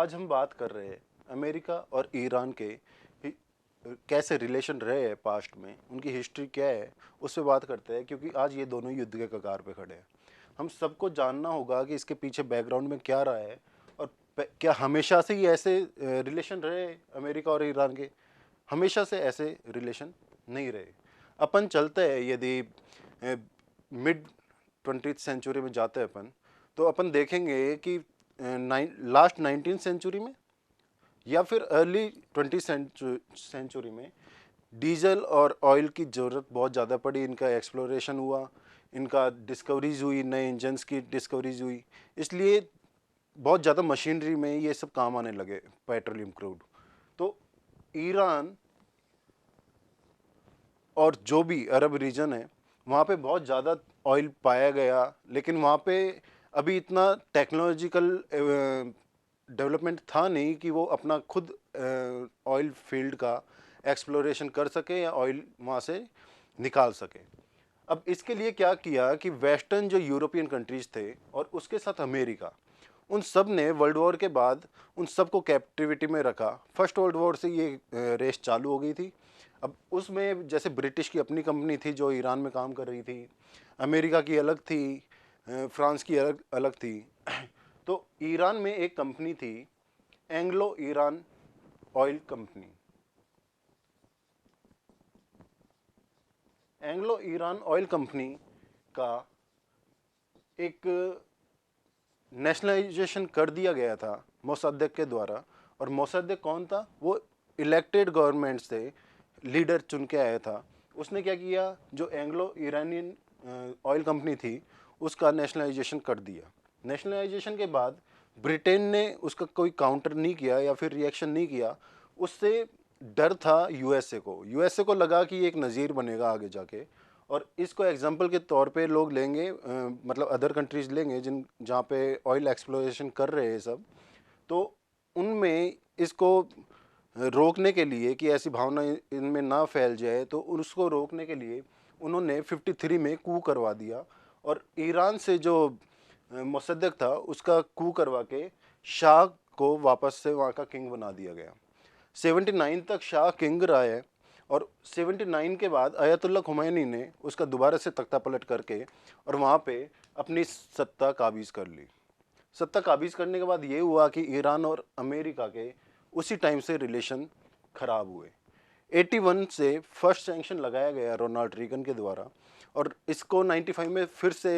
आज हम बात कर रहे हैं अमेरिका और ईरान के कैसे रिलेशन रहे हैं पास्ट में, उनकी हिस्ट्री क्या है, उस पर बात करते हैं क्योंकि आज ये दोनों युद्ध के कगार पे खड़े हैं। हम सबको जानना होगा कि इसके पीछे बैकग्राउंड में क्या रहा है और क्या हमेशा से ही ऐसे रिलेशन रहे अमेरिका और ईरान के। हमेशा से ऐसे रिलेशन नहीं रहे। अपन चलते हैं, यदि मिड 20th सेंचुरी में जाते हैं अपन, तो अपन देखेंगे कि लास्ट 19th सेंचुरी में या फिर अर्ली 20th सेंचुरी में डीजल और ऑयल की ज़रूरत बहुत ज़्यादा पड़ी। इनका एक्सप्लोरेशन हुआ, इनका डिस्कवरीज हुई, नए इंजन्स की डिस्कवरीज हुई, इसलिए बहुत ज़्यादा मशीनरी में ये सब काम आने लगे, पेट्रोलियम क्रूड। तो ईरान और जो भी अरब रीजन है वहाँ पे बहुत ज़्यादा ऑयल पाया गया, लेकिन वहाँ पे अभी इतना टेक्नोलॉजिकल डेवलपमेंट था नहीं कि वो अपना खुद ऑयल फील्ड का एक्सप्लोरेशन कर सके या ऑयल वहाँ से निकाल सके। अब इसके लिए क्या किया कि वेस्टर्न जो यूरोपियन कंट्रीज थे और उसके साथ अमेरिका, उन सब ने वर्ल्ड वॉर के बाद उन सबको कैप्टिविटी में रखा। फर्स्ट वर्ल्ड वॉर से ये रेस चालू हो गई थी। अब उसमें जैसे ब्रिटिश की अपनी कंपनी थी जो ईरान में काम कर रही थी, अमेरिका की अलग थी, फ्रांस की अलग अलग थी। तो ईरान में एक कंपनी थी, Anglo Iran oil company. Anglo Iran oil company का एक नेशनलाइजेशन कर दिया गया था मोसद्देक के द्वारा। और मोसद्देक कौन था? वो इलेक्टेड गवर्नमेंट से लीडर चुन के आया था। उसने क्या किया, जो एंग्लो ईरानियन ऑयल कंपनी थी उसका नेशनलाइजेशन कर दिया। नेशनलाइजेशन के बाद ब्रिटेन ने उसका कोई काउंटर नहीं किया या फिर रिएक्शन नहीं किया। उससे डर था यूएसए को लगा कि ये एक नज़ीर बनेगा आगे जाके, और इसको एग्जाम्पल के तौर पे लोग लेंगे, मतलब अदर कंट्रीज लेंगे जिन जहाँ पे ऑयल एक्सप्लोरेशन कर रहे हैं सब। तो उनमें इसको रोकने के लिए कि ऐसी भावना इनमें ना फैल जाए, तो उसको रोकने के लिए उन्होंने 53 में कू करवा दिया और ईरान से जो मोसद्देक था उसका कू करवा के शाह को वापस से वहाँ का किंग बना दिया गया। 79 तक शाह किंग रहा है और 79 के बाद आयतुल्ला खुमैनी ने उसका दोबारा से तख्ता पलट करके और वहाँ पे अपनी सत्ता काबीज़ कर ली। सत्ता काबीज़ करने के बाद ये हुआ कि ईरान और अमेरिका के उसी टाइम से रिलेशन ख़राब हुए। 81 से फर्स्ट सैंक्शन लगाया गया रोनाल्ड रीगन के द्वारा और इसको 95 में फिर से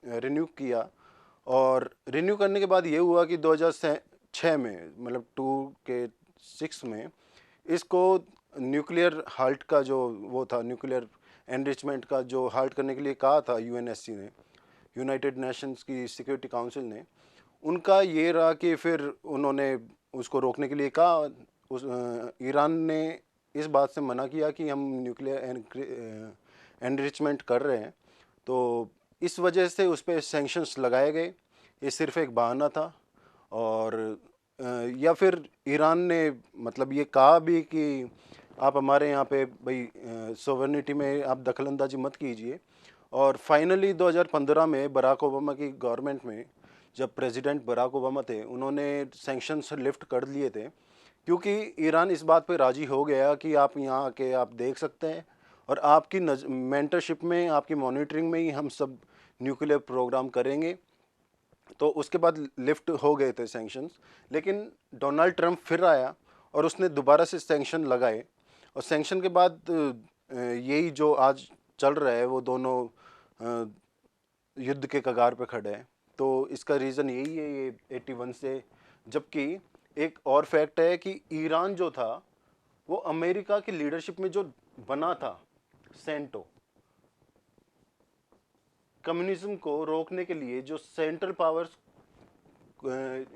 रिन्यू किया। और रिन्यू करने के बाद ये हुआ कि 2006 में, मतलब 2 के 6 में, इसको न्यूक्लियर हाल्ट का जो वो था, न्यूक्लियर एनरिचमेंट का जो हाल्ट करने के लिए कहा था यूएनएससी ने, यूनाइटेड नेशंस की सिक्योरिटी काउंसिल ने, उनका ये रहा कि फिर उन्होंने उसको रोकने के लिए कहा। ईरान ने इस बात से मना किया कि हम न्यूक्लियर एनरिचमेंट कर रहे हैं, तो इस वजह से उस पर सेंक्शंस लगाए गए। ये सिर्फ एक बहाना था। और या फिर ईरान ने मतलब ये कहा भी कि आप हमारे यहाँ पे भाई सोवरेनिटी में आप दखलंदाजी मत कीजिए। और फाइनली 2015 में बराक ओबामा की गवर्नमेंट में, जब प्रेसिडेंट बराक ओबामा थे, उन्होंने सैंक्शंस लिफ्ट कर लिए थे क्योंकि ईरान इस बात पे राज़ी हो गया कि आप यहाँ आके आप देख सकते हैं और आपकी मेंटरशिप में, आपकी मॉनिटरिंग में ही हम सब न्यूक्लियर प्रोग्राम करेंगे। तो उसके बाद लिफ्ट हो गए थे सैंक्शंस। लेकिन डोनाल्ड ट्रंप फिर आया और उसने दोबारा से सैंक्शन लगाए। और सैंक्शन के बाद यही जो आज चल रहा है, वो दोनों युद्ध के कगार पे खड़े हैं। तो इसका रीज़न यही है, ये 81 से। जबकि एक और फैक्ट है कि ईरान जो था वो अमेरिका की लीडरशिप में जो बना था, सेंटो, कम्युनिज्म को रोकने के लिए जो सेंट्रल पावर्स,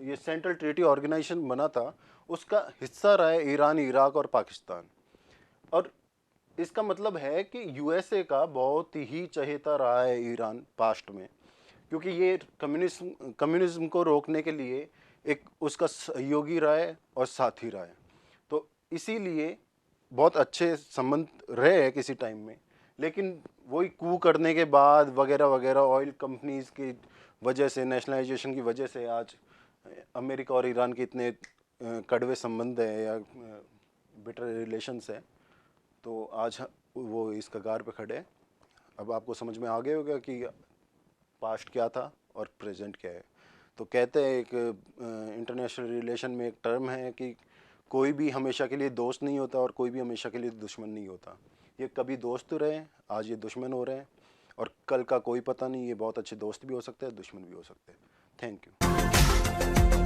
ये सेंट्रल ट्रीटी ऑर्गेनाइजेशन बना था, उसका हिस्सा रहा है ईरान, इराक और पाकिस्तान। और इसका मतलब है कि यूएसए का बहुत ही चहेता रहा है ईरान पास्ट में, क्योंकि ये कम्युनिज्म को रोकने के लिए एक उसका सहयोगी रहा है और साथी रहा है। तो इसीलिए बहुत अच्छे संबंध रहे हैं किसी टाइम में। लेकिन वही कू करने के बाद वगैरह वगैरह, ऑयल कंपनीज की वजह से, नेशनलाइजेशन की वजह से आज अमेरिका और ईरान के इतने कड़वे संबंध है या बिटर रिलेशंस है, तो आज वो इस कगार पे खड़े हैं। अब आपको समझ में आ गया होगा कि पास्ट क्या था और प्रेजेंट क्या है। तो कहते हैं एक इंटरनेशनल रिलेशन में एक टर्म है कि कोई भी हमेशा के लिए दोस्त नहीं होता और कोई भी हमेशा के लिए दुश्मन नहीं होता। ये कभी दोस्त रहे, आज ये दुश्मन हो रहे हैं, और कल का कोई पता नहीं, ये बहुत अच्छे दोस्त भी हो सकते हैं, दुश्मन भी हो सकते हैं। Thank you.